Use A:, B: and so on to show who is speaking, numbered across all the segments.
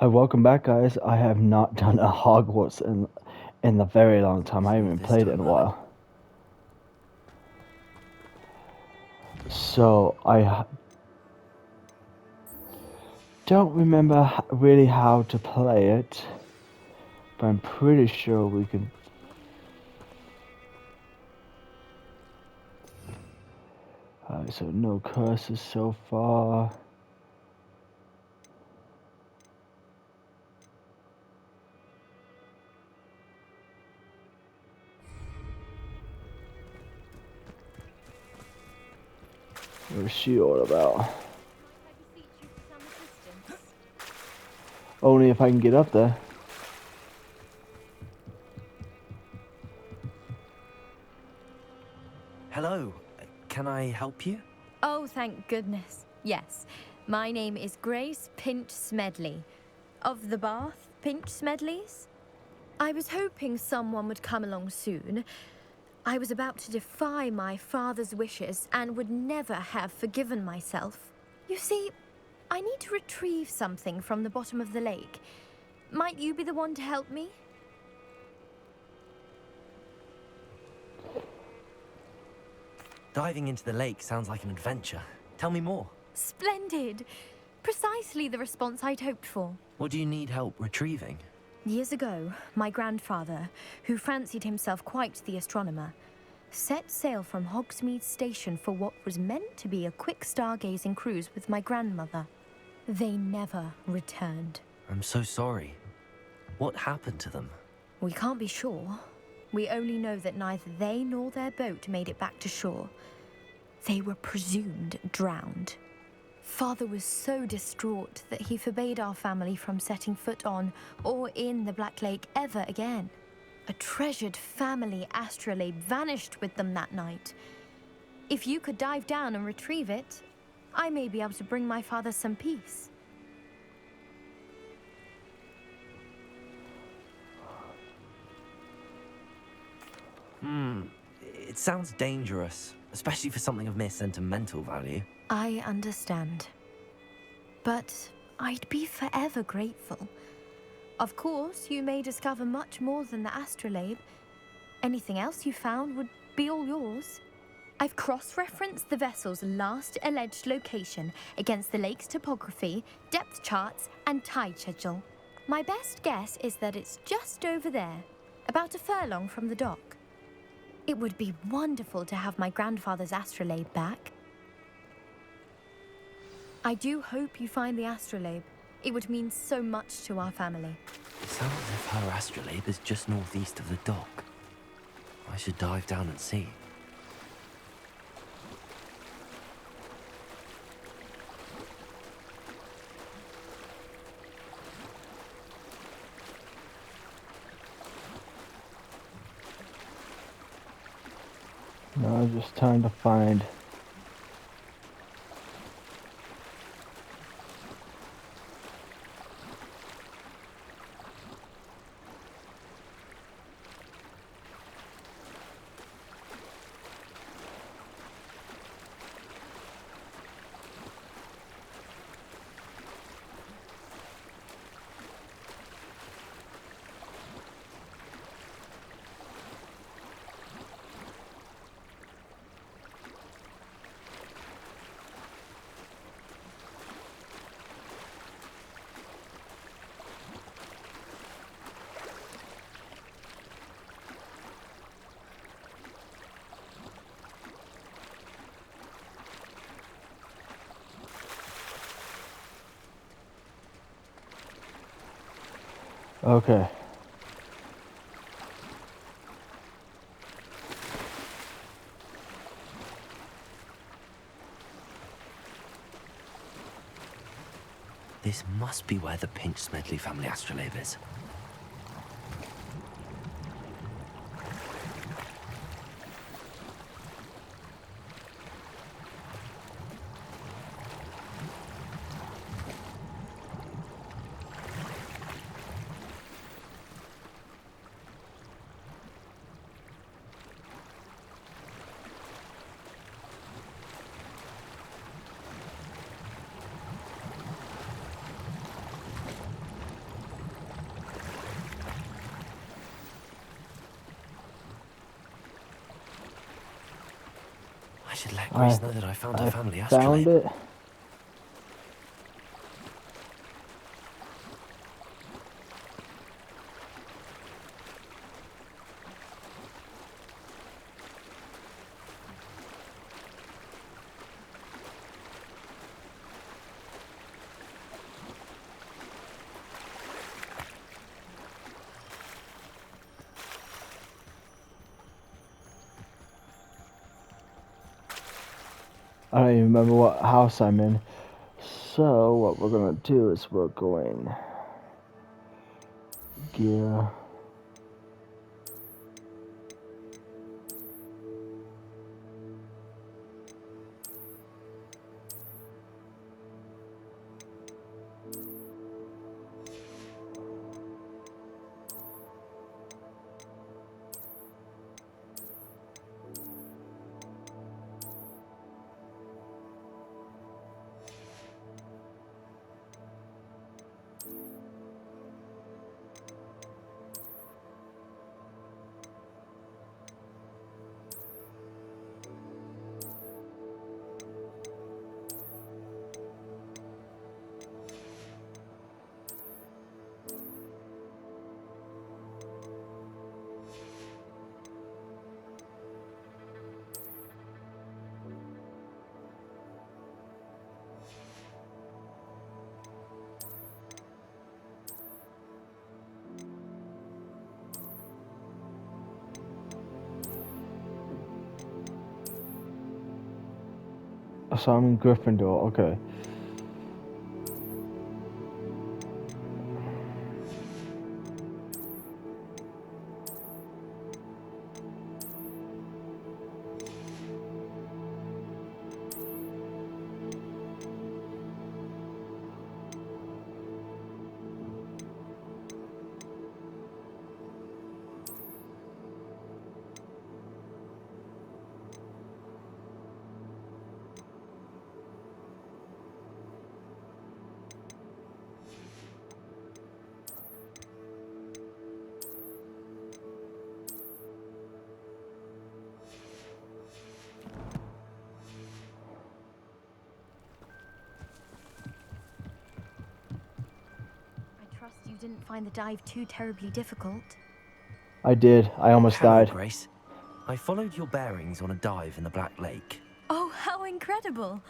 A: Welcome back, guys. I have not done a Hogwarts in a very long time. I haven't
B: Move
A: even
B: this
A: played it
B: time,
A: in a
B: Alec.
A: while. So don't remember really how to play it, but I'm pretty sure we can. So no curses so far. What's she all about?
C: Mind I beseech you for some assistance?
A: Only if I can get up there.
B: Hello. Can I help you?
C: Oh, thank goodness. Yes. My name is Grace Pinch Smedley. Of the Bath Pinch Smedleys? I was hoping someone would come along soon. I was about to defy my father's wishes and would never have forgiven myself. You see, I need to retrieve something from the bottom of the lake. Might you be the one to help me?
B: Diving into the lake sounds like an adventure. Tell me more.
C: Splendid! Precisely the response I'd hoped for.
B: What do you need help retrieving?
C: Years ago, my grandfather, who fancied himself quite the astronomer, set sail from Hogsmeade Station for what was meant to be a quick stargazing cruise with my grandmother. They never returned.
B: I'm so sorry. What happened to them?
C: We can't be sure. We only know that neither they nor their boat made it back to shore. They were presumed drowned. Father was so distraught that he forbade our family from setting foot on or in the Black Lake ever again. A treasured family astrolabe vanished with them that night. If you could dive down and retrieve it, I may be able to bring my father some peace.
B: It sounds dangerous, especially for something of mere sentimental value.
C: I understand. But I'd be forever grateful. Of course, you may discover much more than the astrolabe. Anything else you found would be all yours. I've cross-referenced the vessel's last alleged location against the lake's topography, depth charts, and tide schedule. My best guess is that it's just over there, about a furlong from the dock. It would be wonderful to have my grandfather's astrolabe back. I do hope you find the astrolabe. It would mean so much to our family.
B: It sounds as if her astrolabe is just northeast of the dock. I should dive down and see.
A: No, I'm just trying to find. Okay.
B: This must be where the Pinch Smedley family astrolabe is. should let Grace know that I found her family
A: found
B: astrolabe.
A: it. I don't even remember what house I'm in. So what we're gonna do is we're going gear. So I'm in Gryffindor, okay.
C: I trust you didn't find the dive too terribly difficult.
A: I did. I almost
B: Hello,
A: died.
B: Grace. I followed your bearings on a dive in the Black Lake.
C: Oh, how incredible!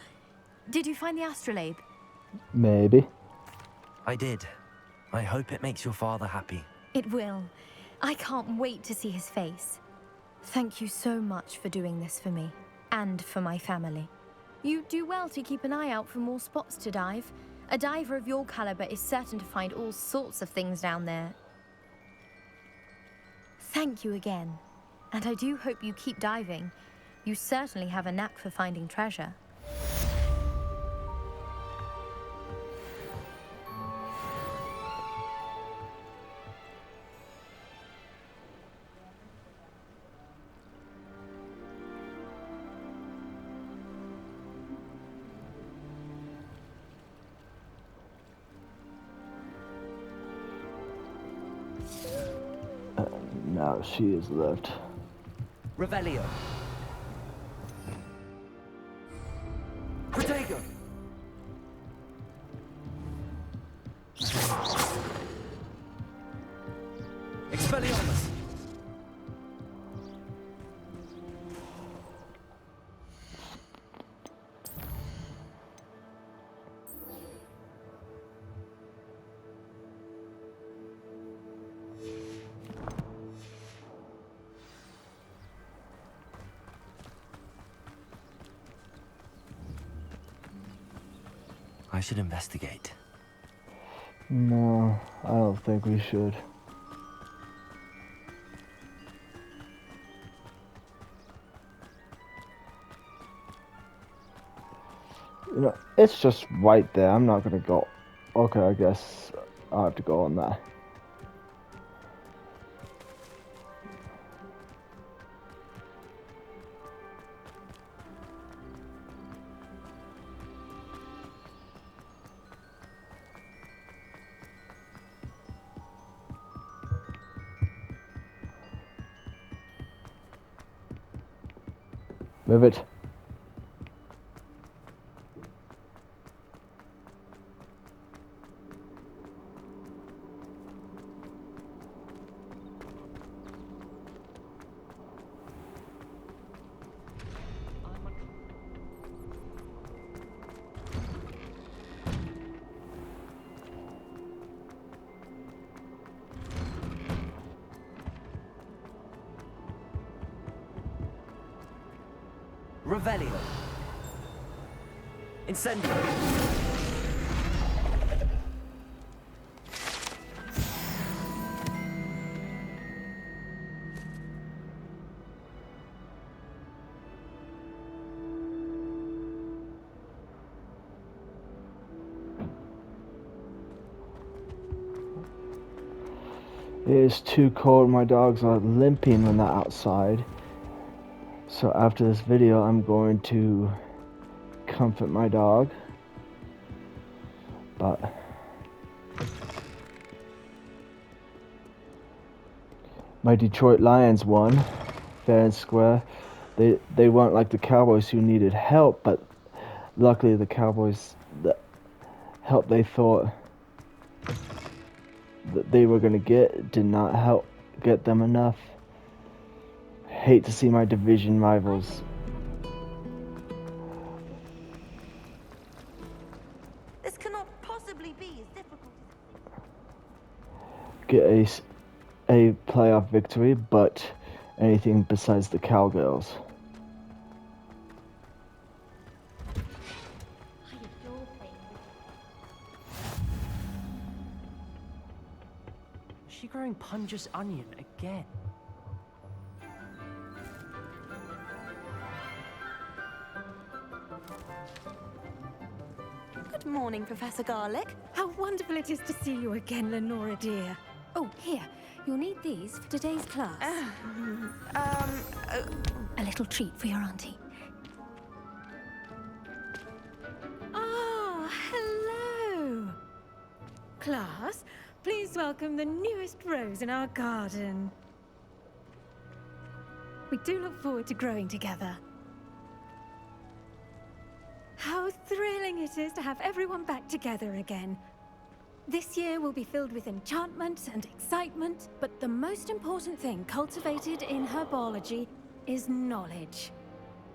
C: Did you find the astrolabe?
A: Maybe.
B: I did. I hope it makes your father happy.
C: It will. I can't wait to see his face. Thank you so much for doing this for me, and for my family. You do well to keep an eye out for more spots to dive. A diver of your caliber is certain to find all sorts of things down there. Thank you again. And I do hope you keep diving. You certainly have a knack for finding treasure.
A: Now she is left.
B: Revelio. Protego. Expelliarmus. I should investigate.
A: No, I don't think we should. You know, it's just right there. I'm not gonna go. Okay, I guess I'll have to go on that. Move it.
B: Revelio. Incendio.
A: It is too cold. My dogs are limping when they're outside. So after this video, I'm going to comfort my dog. But my Detroit Lions won, fair and square. They weren't like the Cowboys who needed help, but luckily the Cowboys, the help they thought that they were going to get did not help get them enough. Hate to see my division rivals
D: This cannot possibly be as difficult as
A: get a playoff victory, but anything besides the Cowgirls.
D: I adore playing
B: Is she growing Punja's onion again?
D: Good morning, Professor Garlic.
C: How wonderful it is to see you again, Lenora dear. Oh, here. You'll need these for today's class. A little treat for your auntie. Ah, hello. Class, please welcome the newest rose in our garden. We do look forward to growing together. How thrilling it is to have everyone back together again. This year will be filled with enchantment and excitement, but the most important thing cultivated in herbology is knowledge.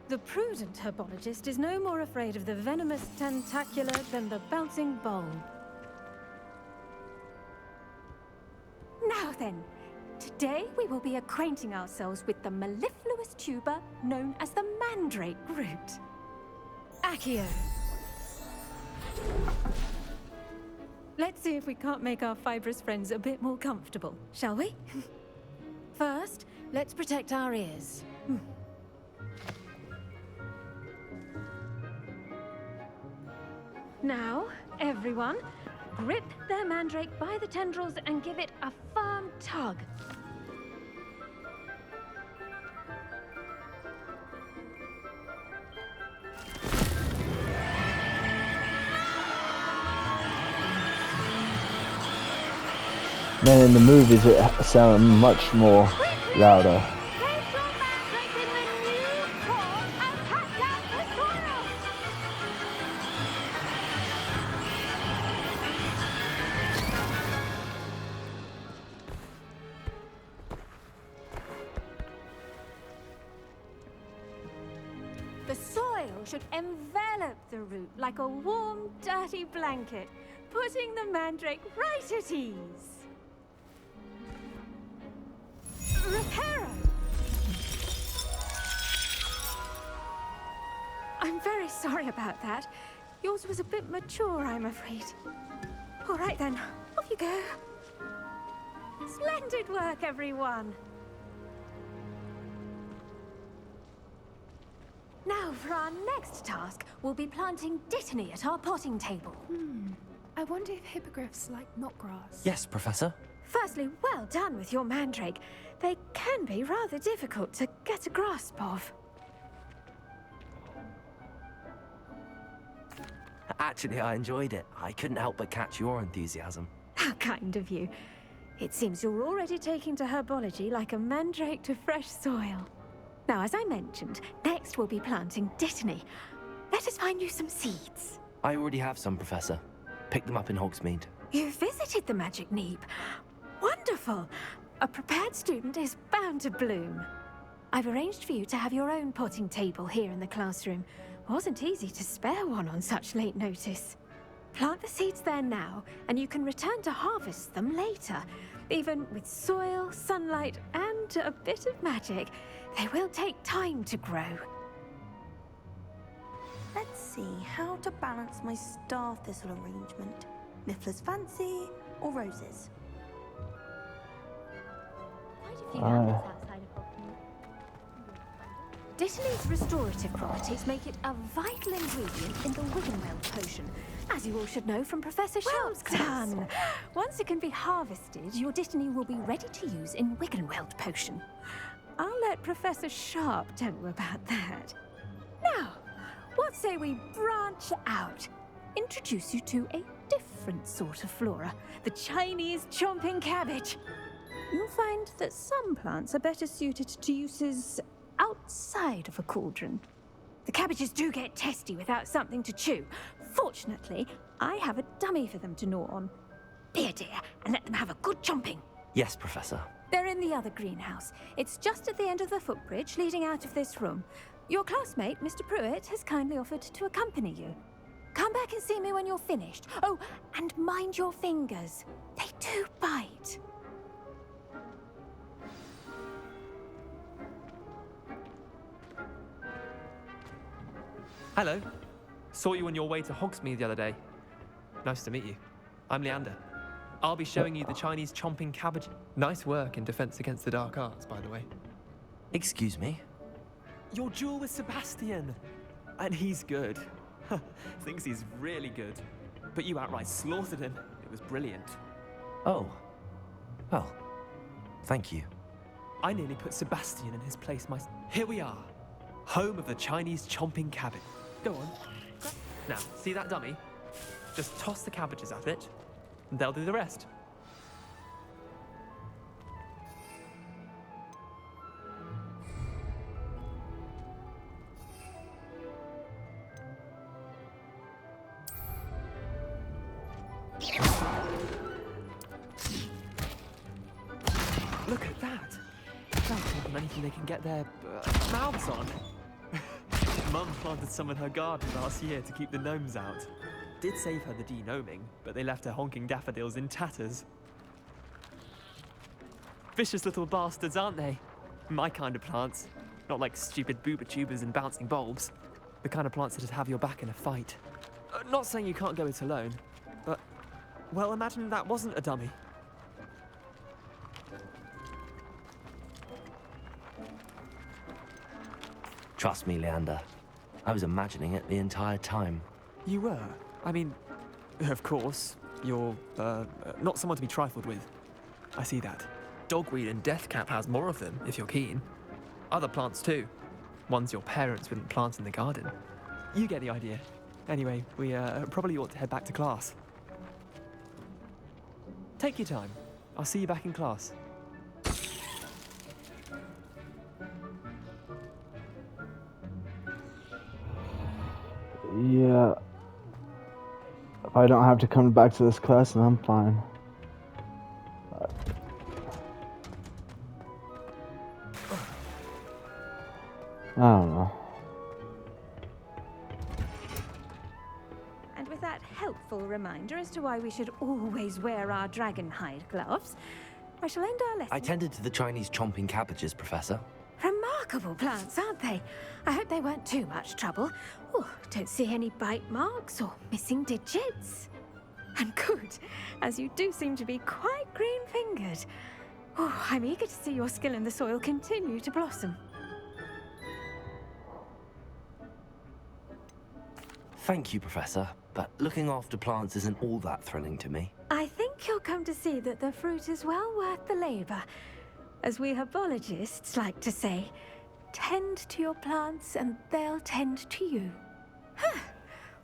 C: The prudent herbologist is no more afraid of the venomous tentacular than the bouncing bulb. Now then, today we will be acquainting ourselves with the mellifluous tuber known as the mandrake root. Accio. Let's see if we can't make our fibrous friends a bit more comfortable, shall we? First, let's protect our ears. Now, everyone, grip their mandrake by the tendrils and give it a firm tug.
A: Then in the movies it sounded much more louder.
D: Place your mandrake in the new pot and pat down the soil! The soil should envelop the root like a warm, dirty blanket, putting the mandrake right at ease. Reparo! I'm very sorry about that. Yours was a bit mature, I'm afraid. All right then, off you go. Splendid work, everyone. Now, for our next task, we'll be planting dittany at our potting table.
E: I wonder if hippogriffs like knotgrass.
B: Yes, Professor.
C: Firstly, well done with your mandrake. They can be rather difficult to get a grasp of.
B: Actually, I enjoyed it. I couldn't help but catch your enthusiasm.
C: How kind of you. It seems you're already taking to herbology like a mandrake to fresh soil. Now, as I mentioned, next we'll be planting dittany. Let us find you some seeds.
B: I already have some, Professor. Picked them up in Hogsmeade.
C: You visited the Magic Neep. Wonderful! A prepared student is bound to bloom. I've arranged for you to have your own potting table here in the classroom. Wasn't easy to spare one on such late notice. Plant the seeds there now, and you can return to harvest them later. Even with soil, sunlight, and a bit of magic, they will take time to grow.
F: see how to balance my star thistle arrangement. Niffler's fancy or roses?
C: Quite a few mountains outside of Hogwarts.
D: Dittany's restorative properties make it a vital ingredient in the Wiggenweld potion, as you all should know from Professor Sharp's class. Done! Once it can be harvested, your Dittany will be ready to use in Wiggenweld potion. I'll let Professor Sharp tell you about that. Now, what say we branch out? Introduce you to a different sort of flora, the Chinese chomping cabbage. You'll find that some plants are better suited to uses outside of a cauldron. The cabbages do get testy without something to chew. Fortunately, I have a dummy for them to gnaw on. Be a dear and let them have a good chomping.
B: Yes, Professor.
D: They're in the other greenhouse. It's just at the end of the footbridge leading out of this room. Your classmate, Mr. Pruitt, has kindly offered to accompany you. Come back and see me when you're finished. Oh, and mind your fingers. They do bite.
G: Hello. Saw you on your way to Hogsmeade the other day. Nice to meet you. I'm Leander. I'll be showing you the Chinese chomping cabbage. Nice work in Defense Against the Dark Arts, by the way.
B: Excuse me?
G: Your duel with Sebastian. And he's good. Thinks he's really good. But you outright slaughtered him. It was brilliant.
B: Oh. Well, thank you.
G: I nearly put Sebastian in his place myself. Here we are. Home of the Chinese chomping cabbage. Go on. Now, see that dummy? Just toss the cabbages at it, and they'll do the rest. Look at that! That's more than anything they can get their mouths on. Mum planted some in her garden last year to keep the gnomes out. Did save her the de-gnoming, but they left her honking daffodils in tatters. Vicious little bastards, aren't they? My kind of plants. Not like stupid booba tubers and bouncing bulbs. The kind of plants that'd have your back in a fight. Not saying you can't go it alone, but... well, imagine that wasn't a dummy.
B: Trust me, Leander. I was imagining it the entire time.
G: You were? I mean, of course, you're, not someone to be trifled with. I see that. Dogweed and deathcap has more of them, if you're keen. Other plants too. Ones your parents wouldn't plant in the garden. You get the idea. Anyway, we, probably ought to head back to class. Take your time. I'll see you back in class.
A: Yeah. If I don't have to come back to this class, then I'm fine. I don't know.
D: And with that helpful reminder as to why we should always wear our dragon hide gloves, I shall end our lesson.
B: I tended to the Chinese chomping cabbages, Professor.
D: Remarkable plants, aren't they? I hope they weren't too much trouble. Oh, don't see any bite marks or missing digits. And good, as you do seem to be quite green-fingered. Oh, I'm eager to see your skill in the soil continue to blossom.
B: Thank you, Professor, but looking after plants isn't all that thrilling to me.
D: I think you'll come to see that the fruit is well worth the labor. As we herbologists like to say, tend to your plants and they'll tend to you. Huh.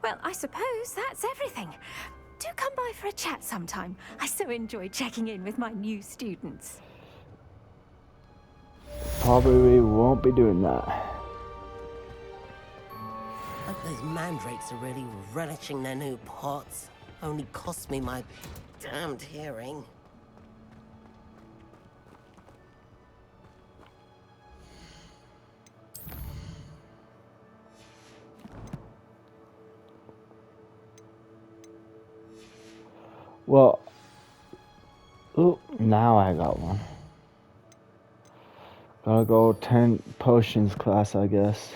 D: Well, I suppose that's everything. Do come by for a chat sometime. I so enjoy checking in with my new students.
A: Probably won't be doing that.
H: Hope those mandrakes are really relishing their new pots. Only cost me my damned hearing.
A: Well, ooh, now I got one. Gotta go 10 potions class, I guess.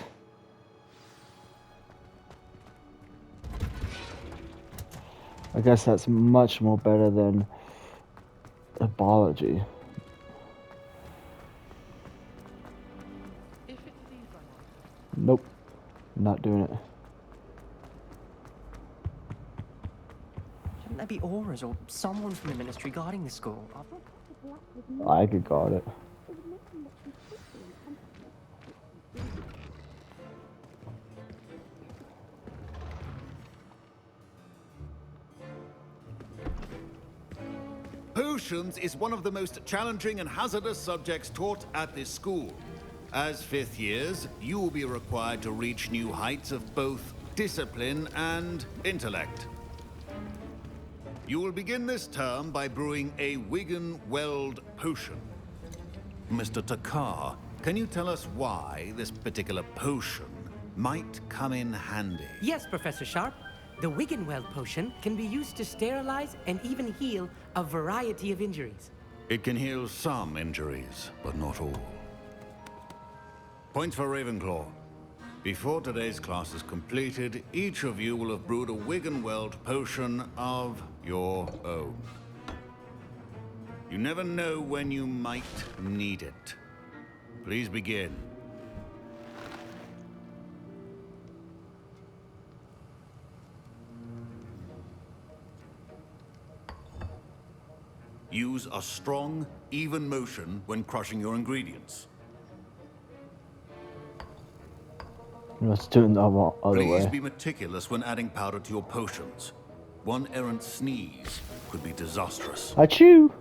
A: I guess that's much more better than biology. Nope, not doing it.
I: Shouldn't there be auras or someone from the ministry guarding the school?
A: I could guard it.
J: Potions is one of the most challenging and hazardous subjects taught at this school. As fifth years, you will be required to reach new heights of both discipline and intellect. You will begin this term by brewing a Wigan-Weld potion. Mr. Takar, can you tell us why this particular potion might come in handy?
K: Yes, Professor Sharp. The Wiggenweld potion can be used to sterilize and even heal a variety of injuries.
J: It can heal some injuries, but not all. Points for Ravenclaw. Before today's class is completed, each of you will have brewed a Wiggenweld potion of your own. You never know when you might need it. Please begin. Use a strong, even motion when crushing your ingredients.
A: Let's do it the other
J: Please
A: way.
J: be meticulous when adding powder to your potions. One errant sneeze could be disastrous.
A: Achoo!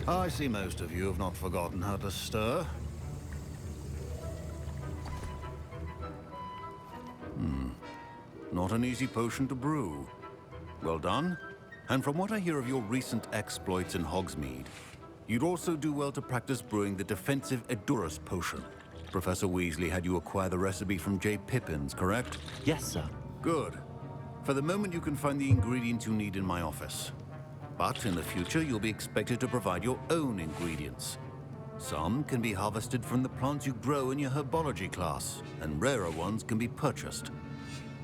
J: I see most of you have not forgotten how to stir. Not an easy potion to brew. Well done. And from what I hear of your recent exploits in Hogsmeade, you'd also do well to practice brewing the defensive Edurus potion. Professor Weasley had you acquire the recipe from J. Pippins, correct?
B: Yes, sir.
J: Good. For the moment, you can find the ingredients you need in my office. But in the future, you'll be expected to provide your own ingredients. Some can be harvested from the plants you grow in your herbology class, and rarer ones can be purchased.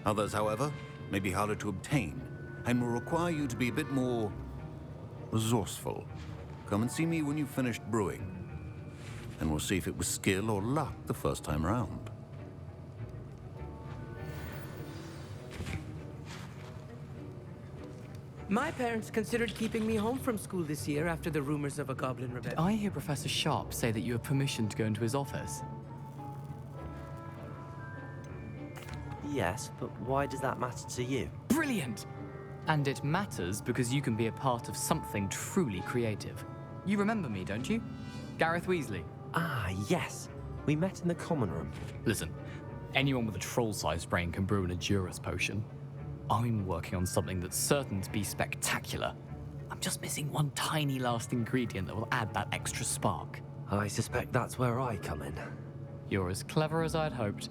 J: Others, however, may be harder to obtain, and will require you to be a bit more resourceful. Come and see me when you've finished brewing, and we'll see if it was skill or luck the first time round.
K: My parents considered keeping me home from school this year after the rumors of a goblin
L: Did
K: rebellion.
L: I hear Professor Sharp say that you have permission to go into his office?
B: Yes, but why does that matter to you?
L: Brilliant! And it matters because you can be a part of something truly creative. You remember me, don't you? Gareth Weasley.
B: Ah, yes. We met in the common room.
L: Listen, anyone with a troll-sized brain can brew an Edurus potion. I'm working on something that's certain to be spectacular. I'm just missing one tiny last ingredient that will add that extra spark.
B: I suspect that's where I come in.
L: You're as clever as I'd hoped.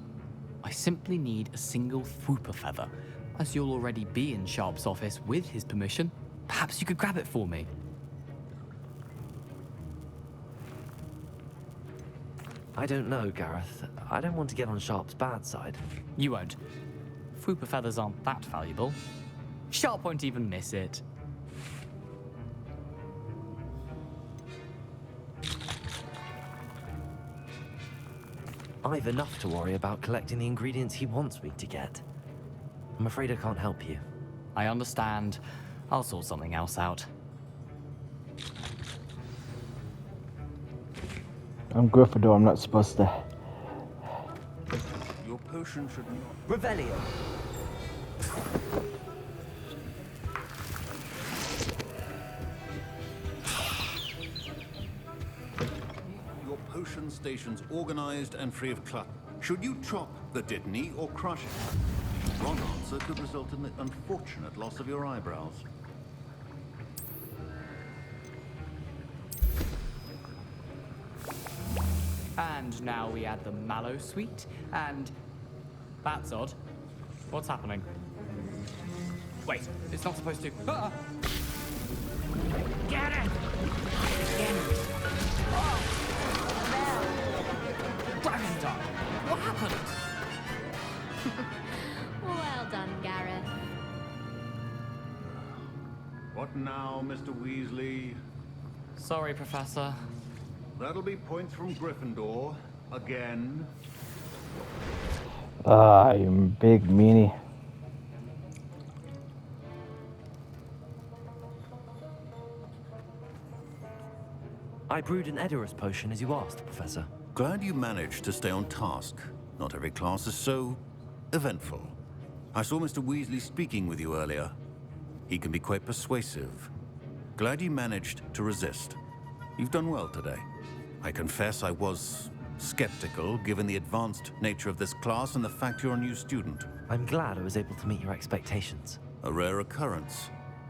L: I simply need a single Fwooper feather. As you'll already be in Sharp's office with his permission, perhaps you could grab it for me.
B: I don't know, Gareth. I don't want to get on Sharp's bad side.
L: You won't. Fwooper feathers aren't that valuable. Sharp won't even miss it.
B: I've enough to worry about collecting the ingredients he wants me to get. I'm afraid I can't help you.
L: I understand. I'll sort something else out.
A: I'm Gryffindor, I'm not supposed to.
J: Your potion should not...
B: Revelio!
J: Your potion station's organized and free of clutter. Should you chop the Dittany or crush it? Wrong answer could result in the unfortunate loss of your eyebrows.
L: And now we add the mallow sweet, and that's odd. What's happening? Wait, it's not supposed to. Ah!
K: Get it! Again.
L: Dragon Dog! What happened?
C: Well done, Gareth.
J: What now, Mr. Weasley?
L: Sorry, Professor.
J: That'll be points from Gryffindor. Again.
A: Ah, you big meanie.
B: I brewed an Edurus potion as you asked, Professor.
J: Glad you managed to stay on task. Not every class is so eventful. I saw Mr. Weasley speaking with you earlier. He can be quite persuasive. Glad you managed to resist. You've done well today. I confess I was skeptical, given the advanced nature of this class and the fact you're a new student.
B: I'm glad I was able to meet your expectations.
J: A rare occurrence.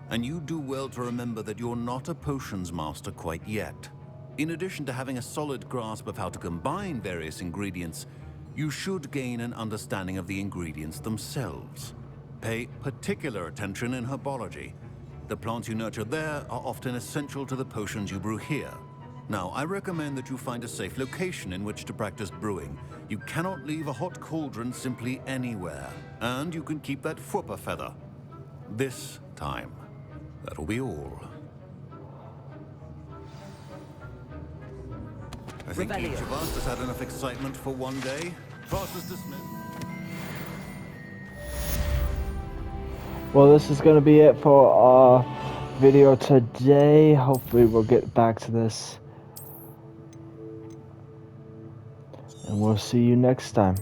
J: And you do well to remember that you're not a potions master quite yet. In addition to having a solid grasp of how to combine various ingredients, you should gain an understanding of the ingredients themselves. Pay particular attention in herbology. The plants you nurture there are often essential to the potions you brew here. Now, I recommend that you find a safe location in which to practice brewing. You cannot leave a hot cauldron simply anywhere. And you can keep that Fwooper feather. This time. That'll be all. I think
K: Revelio.
J: each of us has had enough excitement for one day. Class is dismissed.
A: Well, this is going to be it for our video today. Hopefully we'll get back to this. And we'll see you next time.